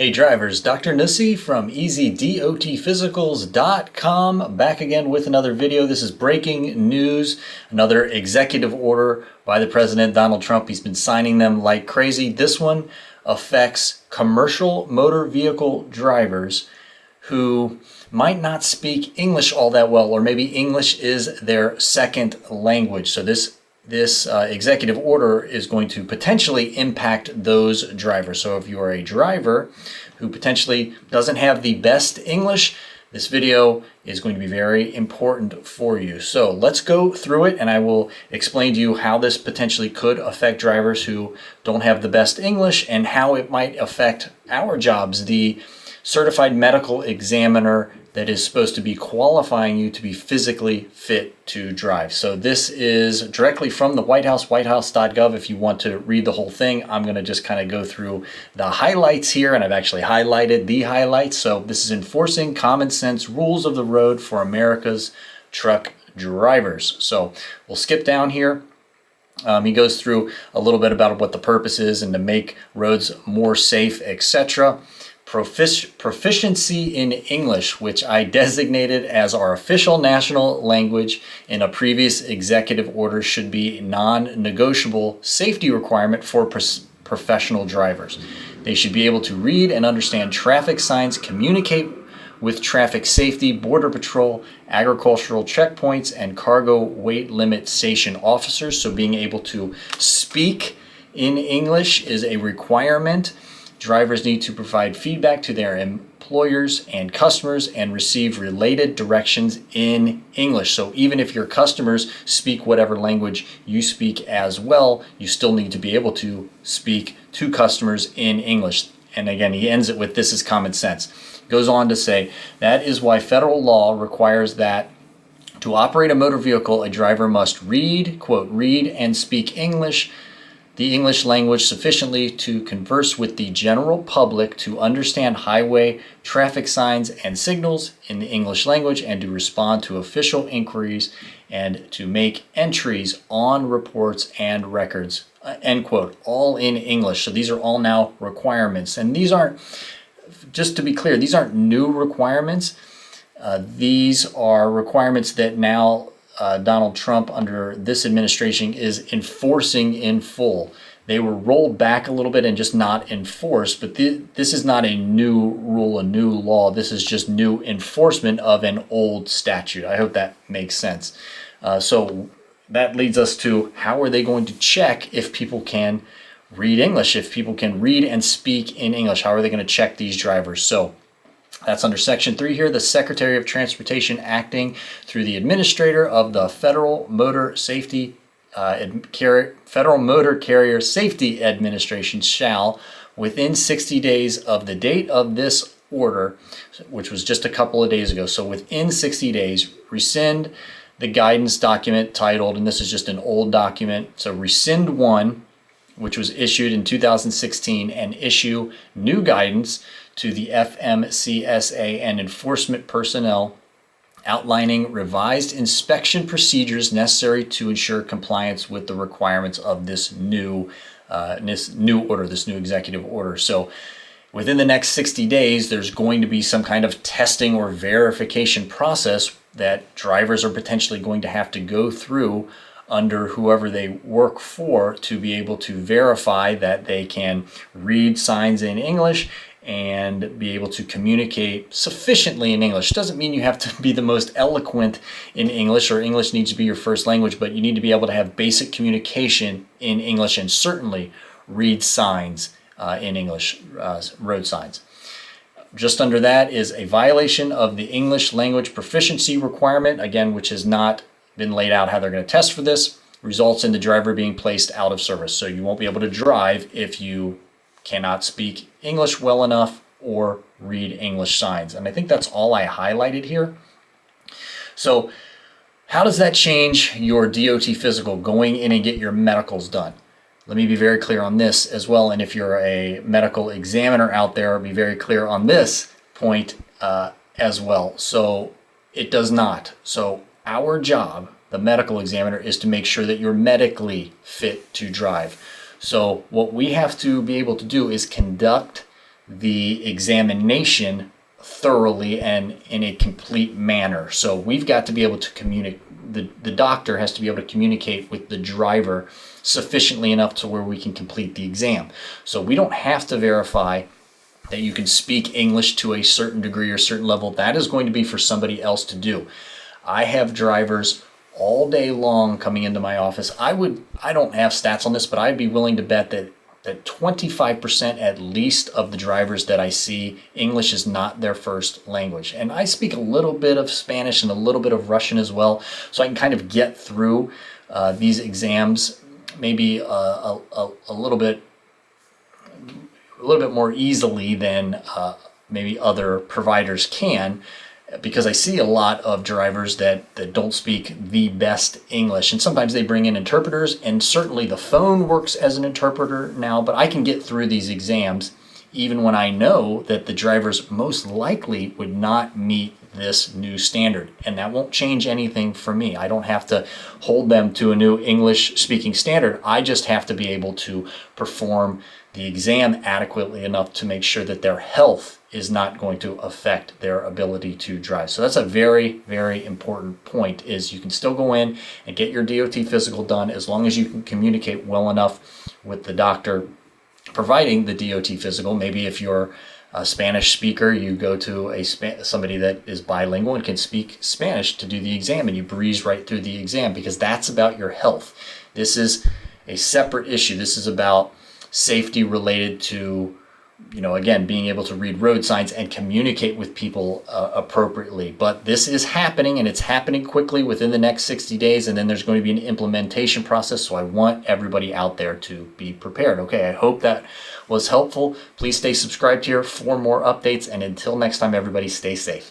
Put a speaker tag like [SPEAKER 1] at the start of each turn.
[SPEAKER 1] Hey drivers, Dr. Nuesse from EasyDOTphysicals.com back again with another video. This is breaking news, another executive order by the President Donald Trump. He's been signing them like crazy. This one affects commercial motor vehicle drivers who might not speak English all that well, or maybe English is their second language. So this executive order is going to potentially impact those drivers. So if you are a driver who potentially doesn't have the best English, this video is going to be very important for you. So let's go through it and I will explain to you how this potentially could affect drivers who don't have the best English and how it might affect our jobs. The certified medical examiner that is supposed to be qualifying you to be physically fit to drive. So this is directly from the White House, whitehouse.gov. If you want to read the whole thing, I'm going to just kind of go through the highlights here, and I've actually highlighted the highlights. So this is enforcing common sense rules of the road for America's truck drivers. So we'll skip down here. He goes through a little bit about what the purpose is and to make roads more safe, etc. Proficiency in English, which I designated as our official national language in a previous executive order, should be a non-negotiable safety requirement for professional drivers. They should be able to read and understand traffic signs, communicate with traffic safety, border patrol, agricultural checkpoints, and cargo weight limit station officers. So being able to speak in English is a requirement. Drivers need to provide feedback to their employers and customers and receive related directions in English. So even if your customers speak whatever language you speak as well, you still need to be able to speak to customers in English. And again, he ends it with, "This is common sense." Goes on to say, that is why federal law requires that to operate a motor vehicle, a driver must read, quote, read and speak English, the English language sufficiently to converse with the general public, to understand highway traffic signs and signals in the English language, and to respond to official inquiries and to make entries on reports and records, end quote, all in English. So these are all now requirements. And these aren't, just to be clear, these aren't new requirements. These are requirements that now Donald Trump under this administration is enforcing in full. They were rolled back a little bit and just not enforced, but this is not a new rule, a new law. This is just new enforcement of an old statute. I hope that makes sense. So that leads us to, how are they going to check if people can read English, if people can read and speak in English? How are they going to check these drivers? So that's under Section 3 here. The Secretary of Transportation, acting through the administrator of the Federal Motor Carrier Safety Administration, shall, within 60 days of the date of this order, which was just a couple of days ago, so within 60 days, rescind the guidance document titled, and this is just an old document, so rescind 1, which was issued in 2016, and issue new guidance to the FMCSA and enforcement personnel outlining revised inspection procedures necessary to ensure compliance with the requirements of this new order, this new executive order. So within the next 60 days, there's going to be some kind of testing or verification process that drivers are potentially going to have to go through under whoever they work for to be able to verify that they can read signs in English and be able to communicate sufficiently in English. Doesn't mean you have to be the most eloquent in English, or English needs to be your first language, but you need to be able to have basic communication in English and certainly read signs in English, road signs. Just under that is a violation of the English language proficiency requirement, again, which has not been laid out how they're going to test for this, results in the driver being placed out of service. So you won't be able to drive if you cannot speak English well enough or read English signs. And I think that's all I highlighted here. So how does that change your DOT physical, going in and get your medicals done? Let me be very clear on this as well. And if you're a medical examiner out there, be very clear on this point as well. So it does not. So our job, the medical examiner, is to make sure that you're medically fit to drive. So what we have to be able to do is conduct the examination thoroughly and in a complete manner. So we've got to be able to communicate, the doctor has to be able to communicate with the driver sufficiently enough to where we can complete the exam. So we don't have to verify that you can speak English to a certain degree or certain level. That is going to be for somebody else to do. I have drivers all day long coming into my office. I don't have stats on this, but I'd be willing to bet that 25% at least of the drivers that I see, English is not their first language. And I speak a little bit of Spanish and a little bit of Russian as well, so I can kind of get through these exams maybe a little bit more easily than maybe other providers can, because I see a lot of drivers that don't speak the best English, and sometimes they bring in interpreters, and certainly the phone works as an interpreter now, but I can get through these exams even when I know that the drivers most likely would not meet this new standard, and that won't change anything for me. I don't have to hold them to a new English speaking standard. I just have to be able to perform the exam adequately enough to make sure that their health is not going to affect their ability to drive. So that's a very, very important point, is you can still go in and get your DOT physical done as long as you can communicate well enough with the doctor providing the DOT physical. Maybe if you're a Spanish speaker, you go to somebody that is bilingual and can speak Spanish to do the exam, and you breeze right through the exam, because that's about your health. This is a separate issue. This is about safety related to, again, being able to read road signs and communicate with people appropriately. But this is happening, and it's happening quickly within the next 60 days, and then there's going to be an implementation process. So I want everybody out there to be prepared. Okay, I hope that was helpful. Please stay subscribed here for more updates, and until next time, everybody, stay safe.